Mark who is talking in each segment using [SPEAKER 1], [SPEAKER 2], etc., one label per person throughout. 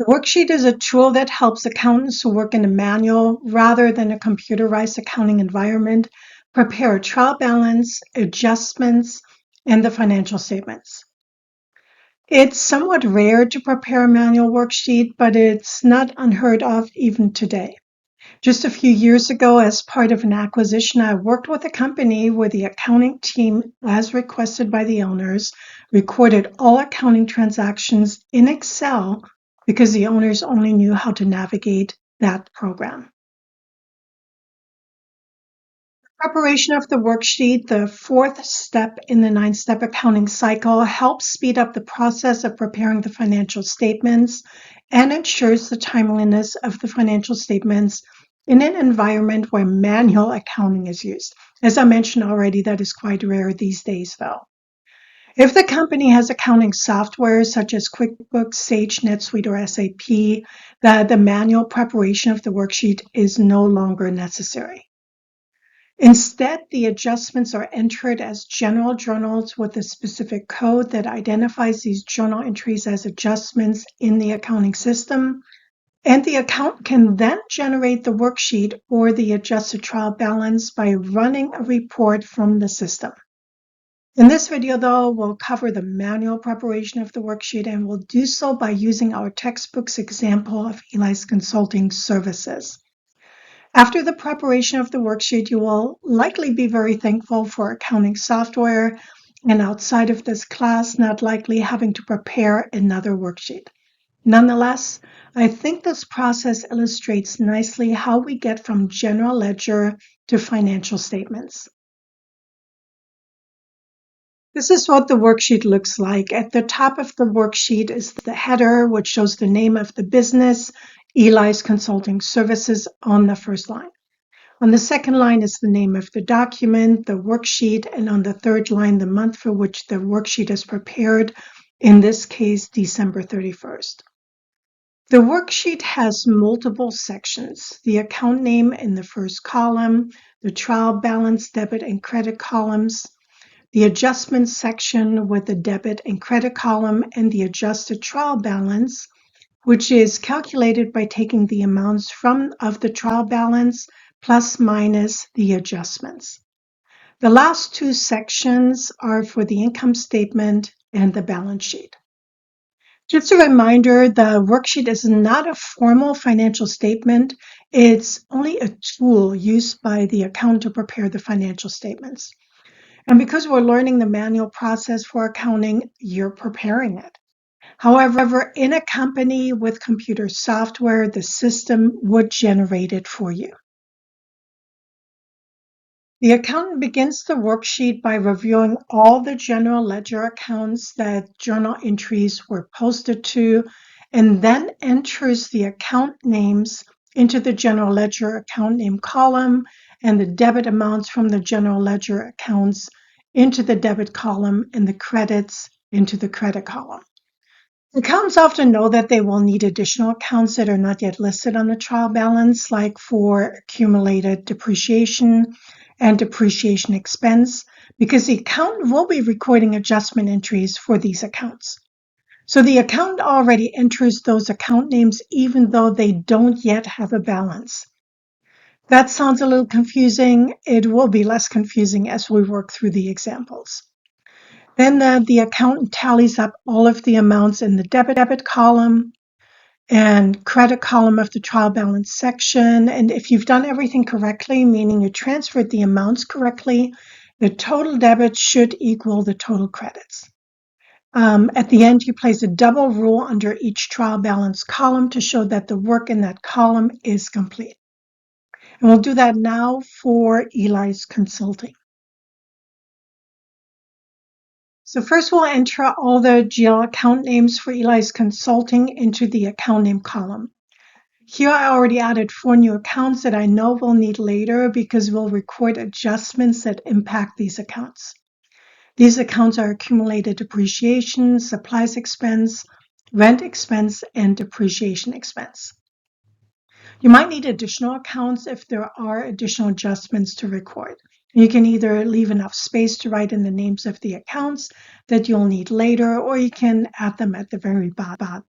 [SPEAKER 1] The worksheet is a tool that helps accountants who work in a manual rather than a computerized accounting environment prepare a trial balance, adjustments, and the financial statements. It's somewhat rare to prepare a manual worksheet, but it's not unheard of even today. Just a few years ago, as part of an acquisition, I worked with a company where the accounting team, as requested by the owners, recorded all accounting transactions in Excel because the owners only knew how to navigate that program. Preparation of the worksheet, the fourth step in the 9-step accounting cycle, helps speed up the process of preparing the financial statements and ensures the timeliness of the financial statements in an environment where manual accounting is used. As I mentioned already, that is quite rare these days, though. If the company has accounting software such as QuickBooks, Sage, NetSuite, or SAP, the manual preparation of the worksheet is no longer necessary. Instead, the adjustments are entered as general journals with a specific code that identifies these journal entries as adjustments in the accounting system, and the accountant can then generate the worksheet or the adjusted trial balance by running a report from the system. In this video, though, we'll cover the manual preparation of the worksheet, and we'll do so by using our textbook's example of Eli's Consulting Services. After the preparation of the worksheet, you will likely be very thankful for accounting software, and outside of this class, not likely having to prepare another worksheet. Nonetheless, I think this process illustrates nicely how we get from general ledger to financial statements. This is what the worksheet looks like. At the top of the worksheet is the header, which shows the name of the business, Eli's Consulting Services, on the first line. On the second line is the name of the document, the worksheet, and on the third line, the month for which the worksheet is prepared, in this case, December 31st. The worksheet has multiple sections: the account name in the first column, the trial balance, debit, and credit columns, the adjustments section with the debit and credit column, and the adjusted trial balance, which is calculated by taking the amounts of the trial balance plus minus the adjustments. The last two sections are for the income statement and the balance sheet. Just a reminder, the worksheet is not a formal financial statement. It's only a tool used by the accountant to prepare the financial statements. And because we're learning the manual process for accounting, you're preparing it. However, in a company with computer software, the system would generate it for you. The accountant begins the worksheet by reviewing all the general ledger accounts that journal entries were posted to, and then enters the account names into the general ledger account name column and the debit amounts from the general ledger accounts into the debit column and the credits into the credit column. Accountants often know that they will need additional accounts that are not yet listed on the trial balance, like for accumulated depreciation and depreciation expense, because the accountant will be recording adjustment entries for these accounts. So the accountant already enters those account names even though they don't yet have a balance. That sounds a little confusing. It will be less confusing as we work through the examples. Then the accountant tallies up all of the amounts in the debit column and credit column of the trial balance section. And if you've done everything correctly, meaning you transferred the amounts correctly, the total debit should equal the total credits. At the end, you place a double rule under each trial balance column to show that the work in that column is complete. And we'll do that now for Eli's Consulting. So first we'll enter all the GL account names for Eli's Consulting into the account name column. Here I already added 4 new accounts that I know we'll need later because we'll record adjustments that impact these accounts. These accounts are accumulated depreciation, supplies expense, rent expense, and depreciation expense. You might need additional accounts if there are additional adjustments to record. You can either leave enough space to write in the names of the accounts that you'll need later, or you can add them at the very bottom.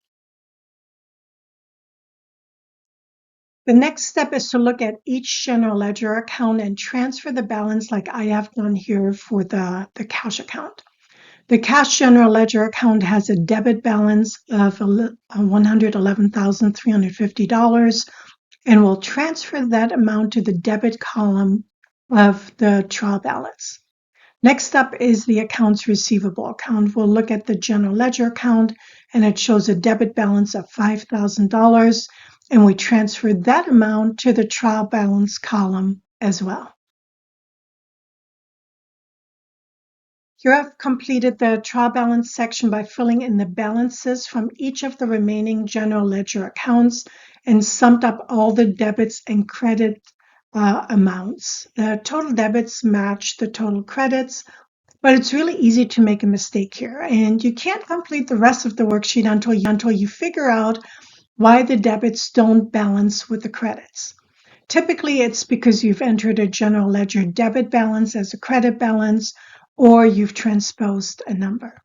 [SPEAKER 1] The next step is to look at each general ledger account and transfer the balance like I have done here for the cash account. The cash general ledger account has a debit balance of $111,350, and we'll transfer that amount to the debit column of the trial balance. Next up is the accounts receivable account. We'll look at the general ledger account, and it shows a debit balance of $5,000, and we transfer that amount to the trial balance column as well. Here I've completed the trial balance section by filling in the balances from each of the remaining general ledger accounts and summed up all the debits and credit amounts. The total debits match the total credits, but it's really easy to make a mistake here, and you can't complete the rest of the worksheet until you figure out why the debits don't balance with the credits. Typically, it's because you've entered a general ledger debit balance as a credit balance, or you've transposed a number.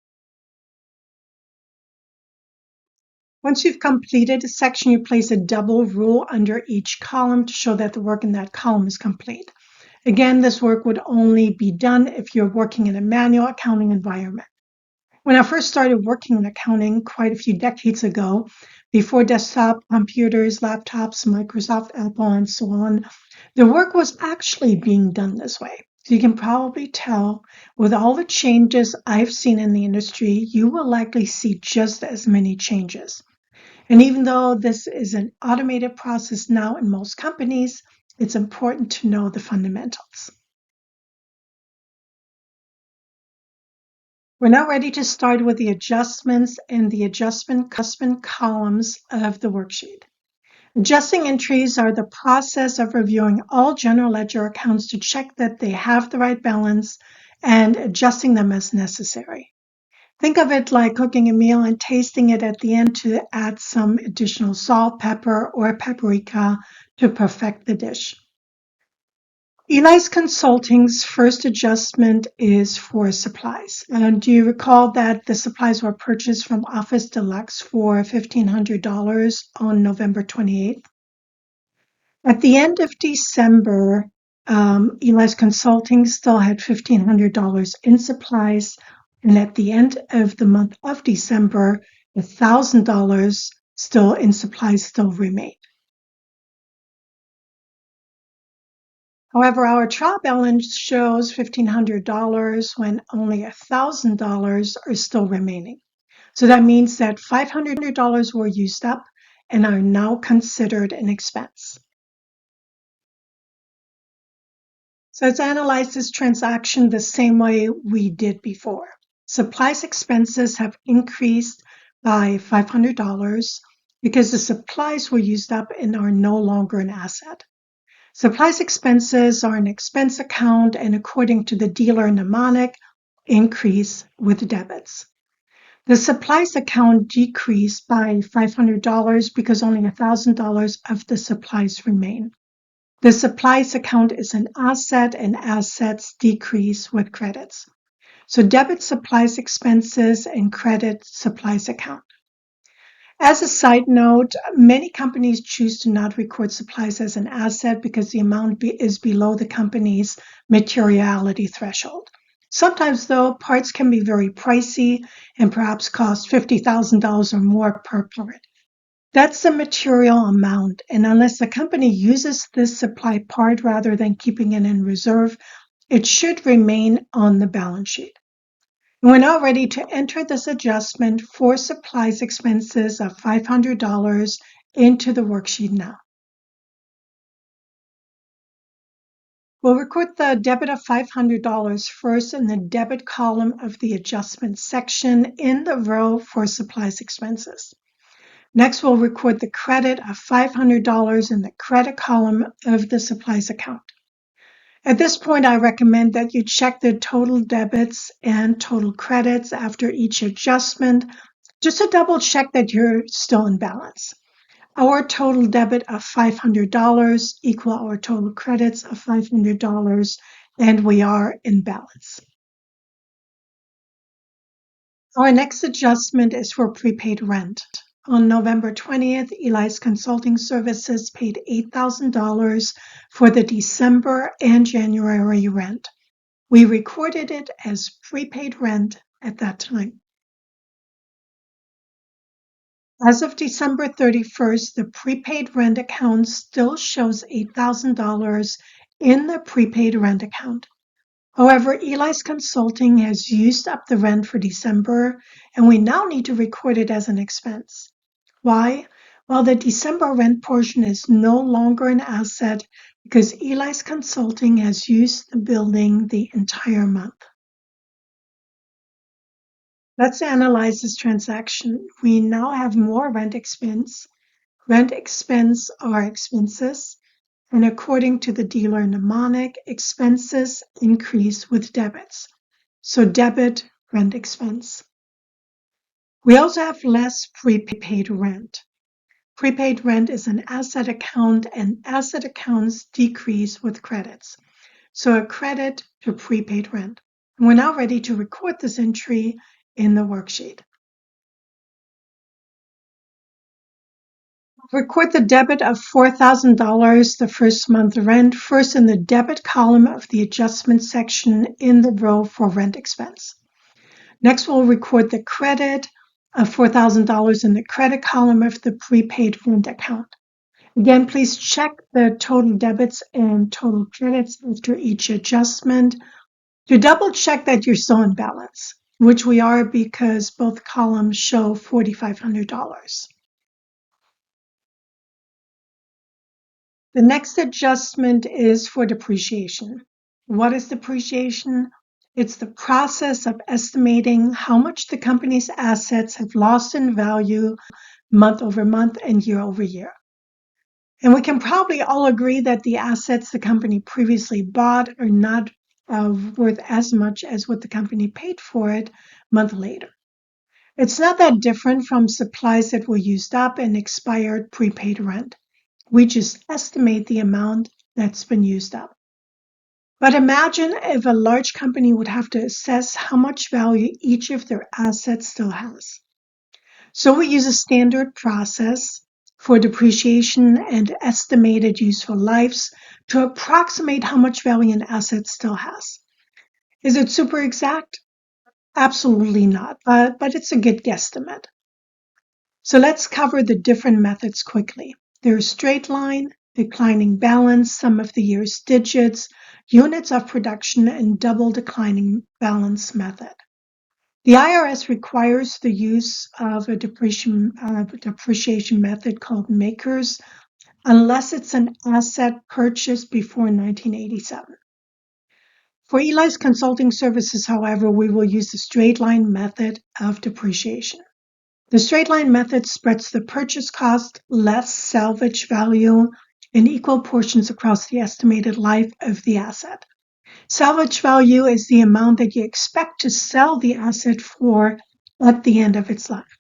[SPEAKER 1] Once you've completed a section, you place a double rule under each column to show that the work in that column is complete. Again, this work would only be done if you're working in a manual accounting environment. When I first started working in accounting quite a few decades ago, before desktop computers, laptops, Microsoft, Apple, and so on, the work was actually being done this way. So you can probably tell with all the changes I've seen in the industry, you will likely see just as many changes. And even though this is an automated process now in most companies, it's important to know the fundamentals. We're now ready to start with the adjustments and the adjustment columns of the worksheet. Adjusting entries are the process of reviewing all general ledger accounts to check that they have the right balance and adjusting them as necessary. Think of it like cooking a meal and tasting it at the end to add some additional salt, pepper, or paprika to perfect the dish. Eli's Consulting's first adjustment is for supplies. Do you recall that the supplies were purchased from Office Deluxe for $1,500 on November 28th? At the end of December, Eli's Consulting still had $1,500 in supplies, and at the end of the month of December, $1,000 still in supplies still remained. However, our trial balance shows $1,500 when only $1,000 are still remaining. So that means that $500 were used up and are now considered an expense. So let's analyze this transaction the same way we did before. Supplies expenses have increased by $500 because the supplies were used up and are no longer an asset. Supplies expenses are an expense account and according to the dealer mnemonic, increase with debits. The supplies account decreased by $500 because only $1,000 of the supplies remain. The supplies account is an asset and assets decrease with credits. So debit supplies expenses and credit supplies account. As a side note, many companies choose to not record supplies as an asset because the amount is below the company's materiality threshold. Sometimes, though, parts can be very pricey and perhaps cost $50,000 or more per part. That's the material amount, and unless the company uses this supply part rather than keeping it in reserve, it should remain on the balance sheet. We're now ready to enter this adjustment for supplies expenses of $500 into the worksheet now. We'll record the debit of $500 first in the debit column of the adjustment section in the row for supplies expenses. Next, we'll record the credit of $500 in the credit column of the supplies account. At this point, I recommend that you check the total debits and total credits after each adjustment, just to double check that you're still in balance. Our total debit of $500 equal our total credits of $500, and we are in balance. Our next adjustment is for prepaid rent. On November 20th, Eli's Consulting Services paid $8,000 for the December and January rent. We recorded it as prepaid rent at that time. As of December 31st, the prepaid rent account still shows $8,000 in the prepaid rent account. However, Eli's Consulting has used up the rent for December, and we now need to record it as an expense. Why? Well, the December rent portion is no longer an asset because Eli's Consulting has used the building the entire month. Let's analyze this transaction. We now have more rent expense. Rent expense are expenses, and according to the dealer mnemonic, expenses increase with debits. So debit, rent expense. We also have less prepaid rent. Prepaid rent is an asset account, and asset accounts decrease with credits. So a credit to prepaid rent. And we're now ready to record this entry in the worksheet. Record the debit of $4,000, the first month rent, first in the debit column of the adjustment section in the row for rent expense. Next, we'll record the credit of $4,000 in the credit column of the prepaid rent account. Again, please check the total debits and total credits after each adjustment to double check that you're still in balance, which we are because both columns show $4,500. The next adjustment is for depreciation. What is depreciation? It's the process of estimating how much the company's assets have lost in value month over month and year over year. And we can probably all agree that the assets the company previously bought are not worth as much as what the company paid for it a month later. It's not that different from supplies that were used up and expired prepaid rent. We just estimate the amount that's been used up. But imagine if a large company would have to assess how much value each of their assets still has. So we use a standard process for depreciation and estimated useful lives to approximate how much value an asset still has. Is it super exact? Absolutely not, but it's a good guesstimate. So let's cover the different methods quickly. There's straight line, declining balance, sum of the year's digits, units of production, and double declining balance method. The IRS requires the use of a depreciation method called MAKERS unless it's an asset purchased before 1987. For Eli's Consulting Services, however, we will use the straight line method of depreciation. The straight line method spreads the purchase cost less salvage value in equal portions across the estimated life of the asset. Salvage value is the amount that you expect to sell the asset for at the end of its life.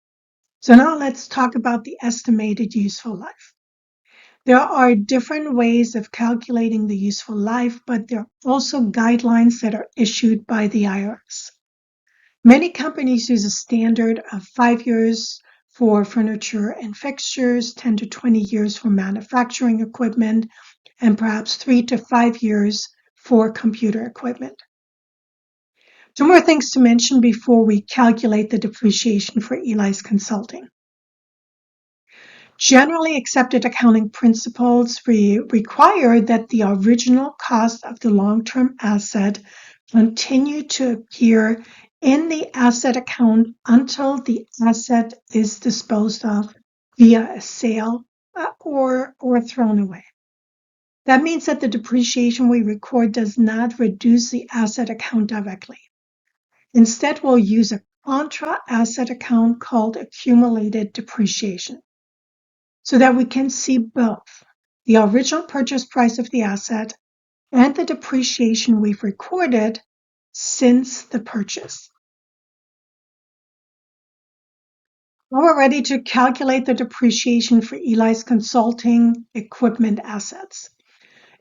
[SPEAKER 1] So now let's talk about the estimated useful life. There are different ways of calculating the useful life, but there are also guidelines that are issued by the IRS. Many companies use a standard of 5 years for furniture and fixtures, 10 to 20 years for manufacturing equipment, and perhaps 3 to 5 years for computer equipment. Two more things to mention before we calculate the depreciation for Eli's Consulting. Generally accepted accounting principles require that the original cost of the long-term asset continue to appear in the asset account until the asset is disposed of via a sale or thrown away. That means that the depreciation we record does not reduce the asset account directly. Instead, we'll use a contra asset account called accumulated depreciation so that we can see both the original purchase price of the asset and the depreciation we've recorded since the purchase. Now we're ready to calculate the depreciation for Eli's Consulting equipment assets.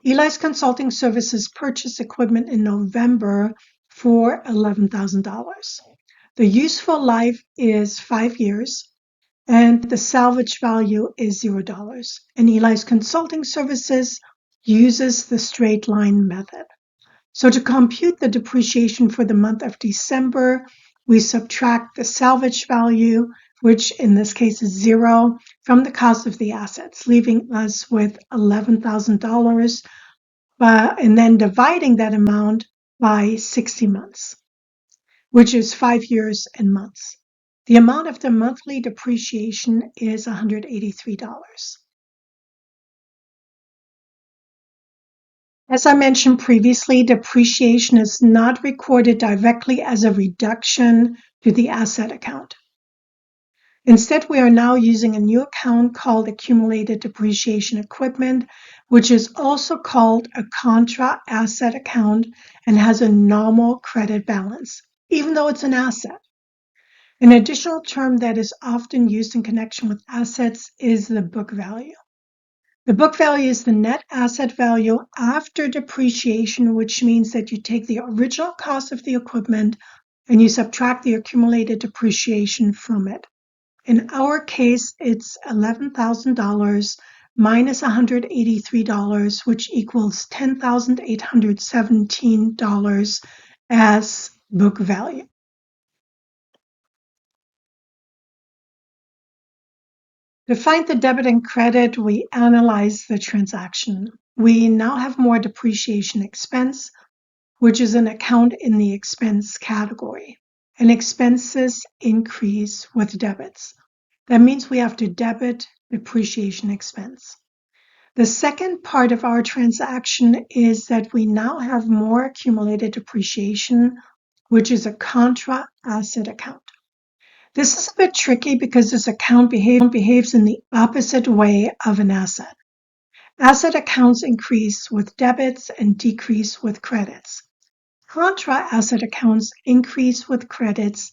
[SPEAKER 1] Eli's Consulting Services purchased equipment in November for $11,000. The useful life is 5 years. and the salvage value is $0. And Eli's consulting services uses the straight line method. So to compute the depreciation for the month of December, we subtract the salvage value, which in this case is 0, from the cost of the assets, leaving us with $11,000, and then dividing that amount by 60 months, which is 5 years and months. The amount of the monthly depreciation is $183. As I mentioned previously, depreciation is not recorded directly as a reduction to the asset account. Instead, we are now using a new account called Accumulated Depreciation Equipment, which is also called a contra asset account and has a normal credit balance, even though it's an asset. An additional term that is often used in connection with assets is the book value. The book value is the net asset value after depreciation, which means that you take the original cost of the equipment and you subtract the accumulated depreciation from it. In our case, it's $11,000 minus $183, which equals $10,817 as book value. To find the debit and credit, we analyze the transaction. We now have more depreciation expense, which is an account in the expense category. And expenses increase with debits. That means we have to debit depreciation expense. The second part of our transaction is that we now have more accumulated depreciation, which is a contra asset account. This is a bit tricky because this account behaves in the opposite way of an asset. Asset accounts increase with debits and decrease with credits. Contra asset accounts increase with credits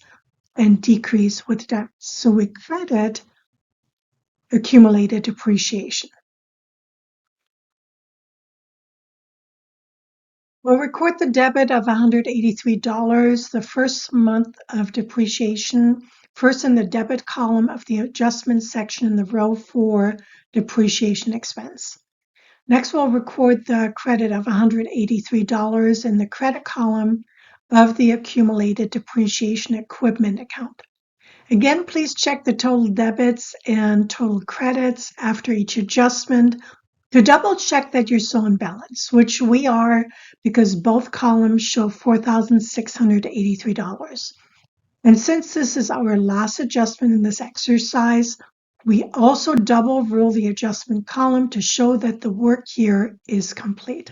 [SPEAKER 1] and decrease with debits. So we credit accumulated depreciation. We'll record the debit of $183, the first month of depreciation, first in the debit column of the adjustment section in the row for depreciation expense. Next, we'll record the credit of $183 in the credit column of the accumulated depreciation equipment account. Again, please check the total debits and total credits after each adjustment to double check that you're still in balance, which we are because both columns show $4,683. And since this is our last adjustment in this exercise, we also double rule the adjustment column to show that the work here is complete.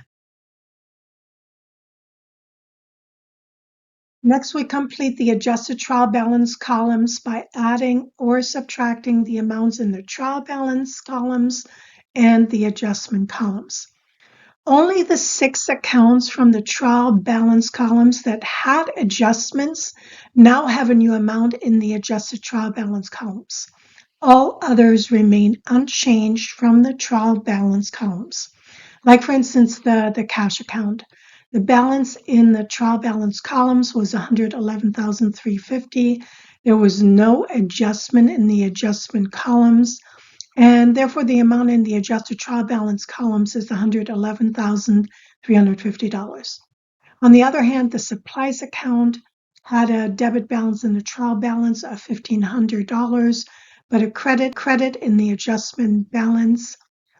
[SPEAKER 1] Next, we complete the adjusted trial balance columns by adding or subtracting the amounts in the trial balance columns and the adjustment columns. Only the 6 accounts from the trial balance columns that had adjustments now have a new amount in the adjusted trial balance columns. All others remain unchanged from the trial balance columns. Like, for instance, the cash account. The balance in the trial balance columns was $111,350. There was no adjustment in the adjustment columns, and therefore the amount in the adjusted trial balance columns is $111,350. On the other hand, the supplies account had a debit balance in the trial balance of $1,500, but a credit in the adjustment balance,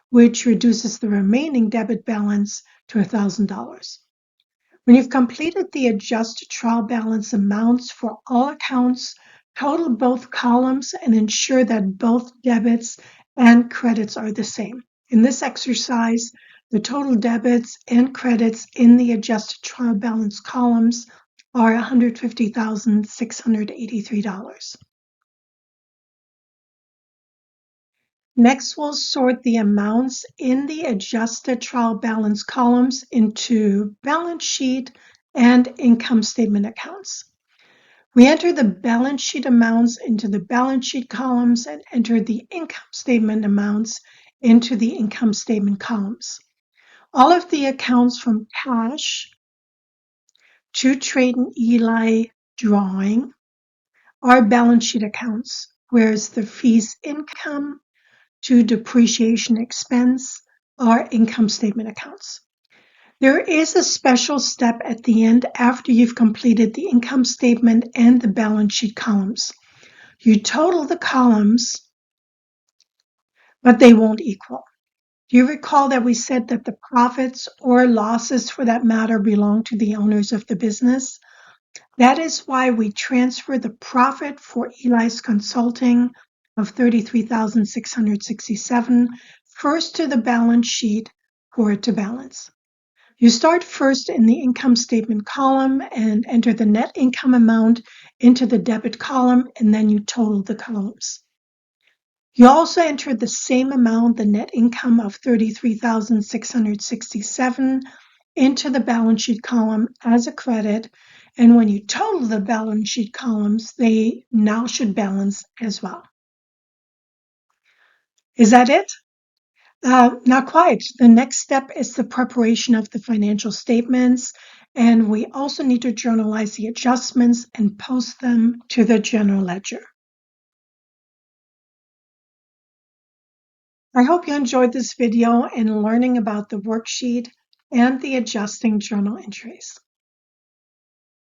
[SPEAKER 1] which reduces the remaining debit balance to $1,000. When you've completed the adjusted trial balance amounts for all accounts, total both columns and ensure that both debits and credits are the same. In this exercise, the total debits and credits in the adjusted trial balance columns are $150,683. Next, we'll sort the amounts in the adjusted trial balance columns into balance sheet and income statement accounts. We enter the balance sheet amounts into the balance sheet columns and enter the income statement amounts into the income statement columns. All of the accounts from cash to Trade and Eli drawing are balance sheet accounts. whereas the fees income to depreciation expense are income statement accounts. There is a special step at the end after you've completed the income statement and the balance sheet columns. You total the columns, but they won't equal. Do you recall that we said that the profits or losses, for that matter, belong to the owners of the business? That is why we transfer the profit for Eli's Consulting of $33,667 first to the balance sheet for it to balance. You start first in the income statement column and enter the net income amount into the debit column, and then you total the columns. You also enter the same amount, the net income of $33,667, into the balance sheet column as a credit, and when you total the balance sheet columns, they now should balance as well. Is that it? Not quite. The next step is the preparation of the financial statements, and we also need to journalize the adjustments and post them to the general ledger. I hope you enjoyed this video and learning about the worksheet and the adjusting journal entries.